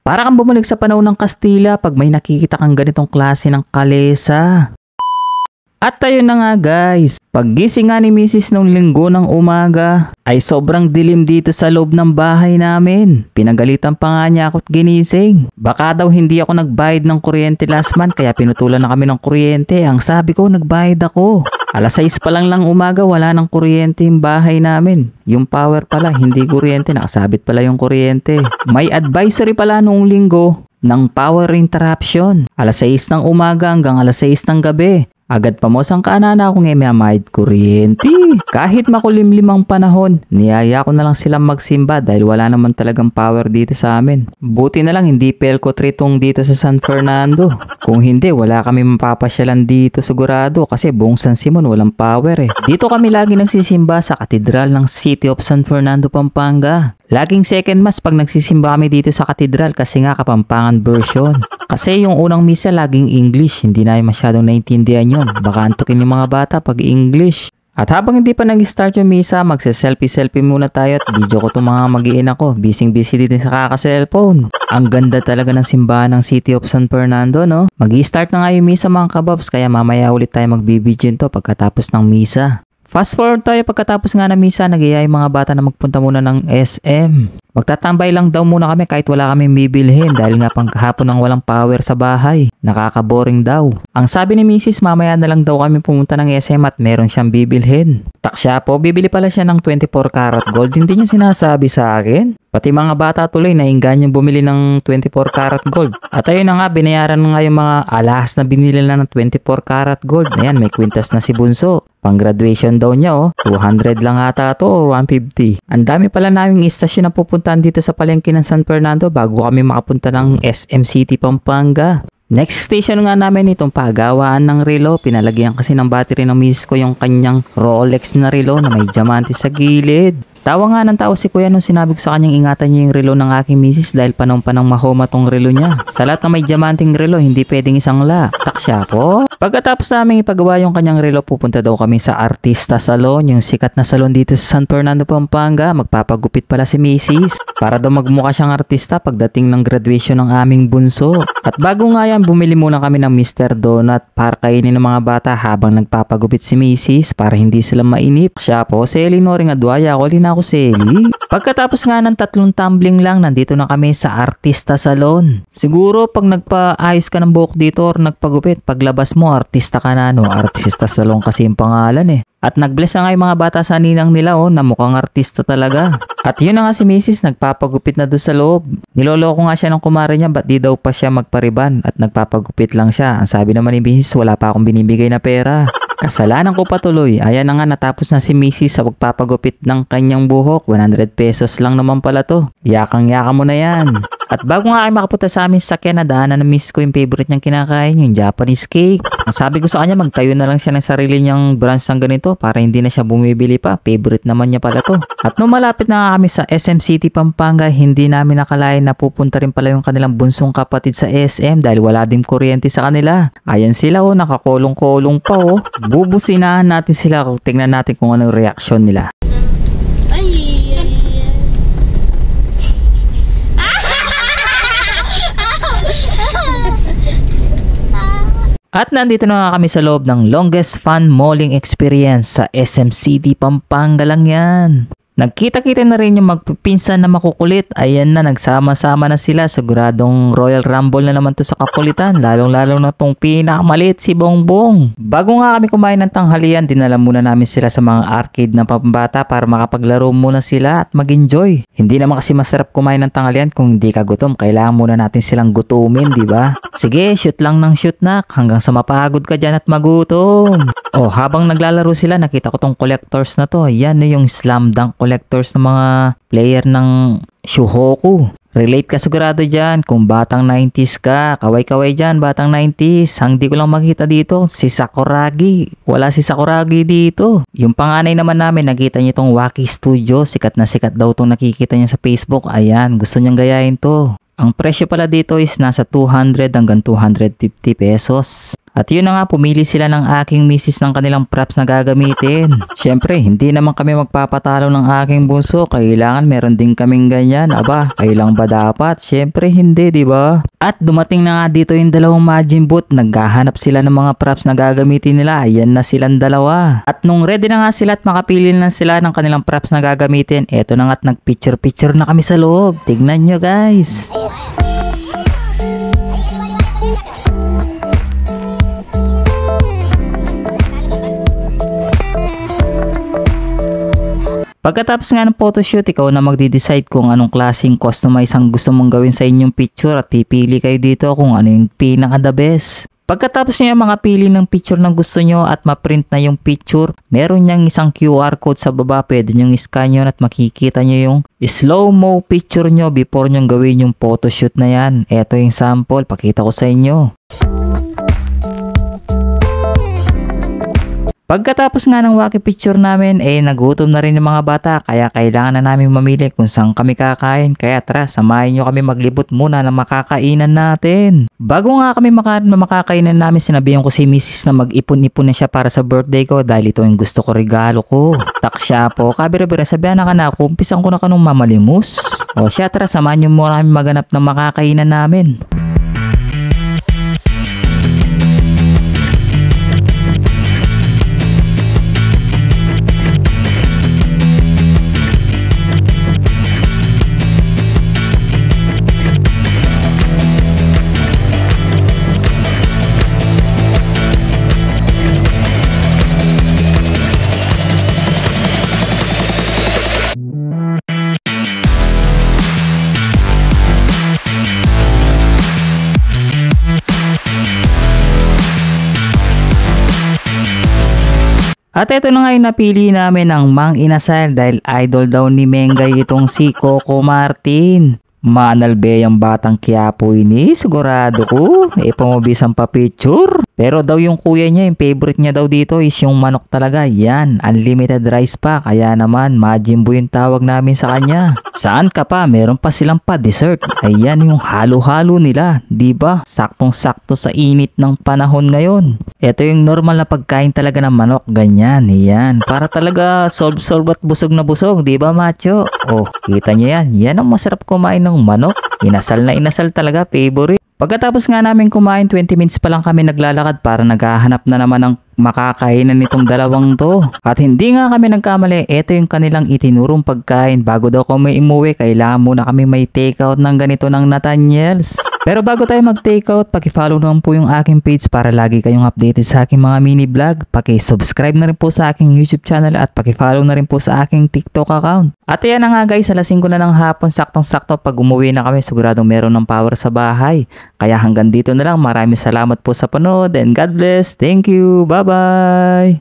Para kang bumalik sa panahon ng Kastila pag may nakikita kang ganitong klase ng kalesa. At ayun na nga guys, paggising nga ni Mrs. nung linggo ng umaga, ay sobrang dilim dito sa loob ng bahay namin. Pinagalitan pa nga niya ako't ginising. Baka daw hindi ako nagbayad ng kuryente last month kaya pinutulan na kami ng kuryente. Ang sabi ko, nagbayad ako. Alas 6 pa lang umaga, wala ng kuryente yung bahay namin. Yung power pala, hindi kuryente, nakasabit pala yung kuryente. May advisory pala noong linggo ng power interruption. Alas 6 ng umaga hanggang alas 6 ng gabi. Agad pa mo sang kaanana akong emamayad kuryente. Kahit makulimlim ang panahon, niyaya ko na lang silang magsimba dahil wala naman talagang power dito sa amin. Buti na lang hindi pelco tritong dito sa San Fernando. Kung hindi, wala kami mapapasyalan dito sigurado kasi buong San Simon walang power eh. Dito kami lagi nagsisimba sa katedral ng City of San Fernando, Pampanga. Laging second mass pag nagsisimba kami dito sa katedral kasi nga Kapampangan version. Kasi yung unang misa laging English, hindi na masyadong naintindihan yun. Baka antukin yung mga bata pag English. At habang hindi pa nag-start yung misa, magse-selfie-selfie muna tayo at video ko itong mga mag-iina ko. Busy-busy din sa kaka-cellphone. Ang ganda talaga ng simbahan ng City of San Fernando, no? Mag-i-start na nga yung misa mga kababs, kaya mamaya ulit tayo magbibidyon to pagkatapos ng misa. Fast forward tayo pagkatapos nga ng misa, nag-iaya yung mga bata na magpunta muna ng SM. Magtatambay lang daw muna kami kahit wala kaming bibilhin dahil nga pang kahapon ng walang power sa bahay. Nakaka-boring daw. Ang sabi ni Mrs. mamaya na lang daw kami pumunta ng SM at meron siyang bibilhin. Taksya po, bibili pala siya ng 24 karat gold. Hindi niya sinasabi sa akin. Pati mga bata tuloy naingganyang bumili ng 24 karat gold. At ayun na nga, binayaran na nga yung mga alahas na binili na ng 24 karat gold. Ayan, may kwintas na si Bunso. Pang graduation daw niya 200 lang ata to o 150. Ang dami pala naming istasyon na pupuntahan dito sa palengke ng San Fernando bago kami makapunta ng SM City, Pampanga. Next station nga namin itong pagawaan ng relo. Pinalagyan kasi ng battery ng miss ko yung kanyang Rolex na relo na may diamante sa gilid. Tawa nga ng tao si kuya nung sinabi ko sa kanyang ingatan niya yung relo ng aking misis dahil panong-panong mahoma tong relo niya. Sa lahat na may diamanting relo, hindi pwedeng isang la. Taksya po. Pagkatapos namin ipagawa yung kanyang relo, pupunta daw kami sa Artista Salon, yung sikat na salon dito sa San Fernando, Pampanga. Magpapagupit pala si misis para daw magmukha siyang artista pagdating ng graduation ng aming bunso. At bago nga yan, bumili muna kami ng Mr. Donut para kainin ng mga bata habang nagpapagupit si misis para hindi sila mainip. Siya po, si Eleanor nga duwaya ako, ako Seli. Pagkatapos nga ng 3 tumbling lang, nandito na kami sa Artista Salon. Siguro pag nagpaayos ka ng buhok dito or nagpagupit, paglabas mo artista ka na, no? Artista Salon kasi yung pangalan eh. At nag-bless na nga yung mga bata sa ninang nila na mukhang artista talaga. At yun na nga si Mrs. nagpapagupit na doon sa loob. Niloloko nga siya ng kumare niya, ba't di daw pa siya magpariban at nagpapagupit lang siya. Ang sabi naman ni Mrs. wala pa akong binibigay na pera. Kasalanan ko patuloy. Ayan na nga, natapos na si Mrs. sa pagpapagupit ng kanyang buhok. 100 pesos lang naman pala to. Yakang-yaka mo na yan. At bago nga kayo makapunta sa amin sa sakyan, nadaanan na miss ko yung favorite niyang kinakain, yung Japanese cake. Ang sabi ko sa kanya, magtayo na lang siya ng sarili niyang branch ng ganito para hindi na siya bumibili pa. Favorite naman niya pala to. At nung malapit na kami sa SM City, Pampanga, hindi namin nakalain na pupunta rin pala yung kanilang bunsong kapatid sa SM dahil wala din kuryente sa kanila. Ayan sila nakakolong-kolong pa Bubusinahan natin sila, tingnan natin kung ano reaction nila. At nandito na nga kami sa loob ng longest fun malling experience sa SM City, Pampanga lang yan. Nagkita-kita na rin yung magpipinsan na makukulit. Ayan na, nagsama-sama na sila. Siguradong Royal Rumble na naman to sa kakulitan. Lalong-lalo na tong pinakamalit si Bongbong. Bago nga kami kumain ng tanghalian, dinala muna namin sila sa mga arcade na pambata para makapaglaro muna sila at mag-enjoy. Hindi naman kasi masarap kumain ng tanghalian kung hindi ka gutom. Kailangan muna natin silang gutumin, di ba? Sige, shoot lang ng shoot nak hanggang sa mapagod ka dyan at magutom. Habang naglalaro sila, nakita ko tong collectors na to. Yan yung slam dunk collectors ng mga player ng Shuhoku. Relate ka sigurado dyan kung batang 90s ka. Kaway-kaway dyan, batang 90s. Ang di ko lang makita dito, si Sakuragi. Wala si Sakuragi dito. Yung panganay naman namin, nakita niyo itong Waki Studio. Sikat na sikat daw itong nakikita niya sa Facebook. Ayan, gusto niyang gayahin to. Ang presyo pala dito is nasa 200 hanggang 250 pesos. At yun na nga, pumili sila ng aking misis ng kanilang props na gagamitin. Syempre, hindi naman kami magpapatalo ng aking bunso. Kailangan meron din kaming ganyan. Aba, kailang ba dapat? Syempre hindi, di ba? At dumating na nga dito yung dalawang Majin Buu. Naghahanap sila ng mga props na gagamitin nila. Ayan na silang dalawa. At nung ready na nga sila at makapili na sila ng kanilang props na gagamitin, eto na nga't nagpicture-picture na kami sa loob. Tignan nyo guys. Pagkatapos nga ng photoshoot, ikaw na magde-decide kung anong klaseng customize ang gusto mong gawin sa inyong picture at pipili kayo dito kung ano yung pinaka the best. Pagkatapos nyo makapili ng picture ng gusto nyo at ma-print na yung picture, meron niyang isang QR code sa baba, pwede nyo i-scan yun at makikita nyo yung slow-mo picture nyo before nyo gawin yung photoshoot na yan. Ito yung sample, pakita ko sa inyo. Pagkatapos nga ng wacky picture namin, nagutom na rin yung mga bata kaya kailangan na namin mamili kung saan kami kakain. Kaya tara, samahin nyo kami maglibot muna ng makakainan natin. Bago nga kami makakainan namin, sinabihan ko si Mrs. na mag-ipon-ipon na siya para sa birthday ko dahil ito yung gusto ko regalo ko. Taksya po, kabira-bira, sabihan na ka na, kumpisan ko na kanong mamalimos. O siya, tara, samahan nyo muna kami maganap ng makakainan namin. At ito na nga yung napili namin ng Mang Inasal dahil idol daw ni Mengay itong si Coco Martin. Manalbe ang batang Quiapo ini, sigurado ko. Pumabisang pa picture. Pero daw yung kuya niya, yung favorite niya daw dito is yung manok talaga. Yan, unlimited rice pa. Kaya naman, Majin Buu yung tawag namin sa kanya. Saan ka pa? Meron pa silang pa dessert. Ayan yung halo-halo nila. Diba? Saktong-sakto sa init ng panahon ngayon. Ito yung normal na pagkain talaga ng manok. Ganyan, yan. Para talaga solve at busog na busog. Diba, macho? Oh, kita nyo yan. Yan ang masarap kumain ng manok. Inasal na inasal talaga, favorite. Pagkatapos nga namin kumain, 20 minutes pa lang kami naglalakad para naghahanap na naman ng makakainan nitong dalawang to. At hindi nga kami nagkamali, ito yung kanilang itinurong pagkain. Bago daw kami umuwi, kailangan muna kami may takeout ng ganito ng Nathaniels. Pero bago tayo mag-takeout, paki-follow naman po yung aking page para lagi kayong updated sa aking mga mini vlog. Paki-subscribe na rin po sa aking YouTube channel at paki-follow na rin po sa aking TikTok account. At ayan na nga guys, alas 5 na ng hapon, saktong-sakto pag umuwi na kami, siguradong meron ng power sa bahay. Kaya hanggang dito na lang, maraming salamat po sa panood and God bless. Thank you. Bye-bye.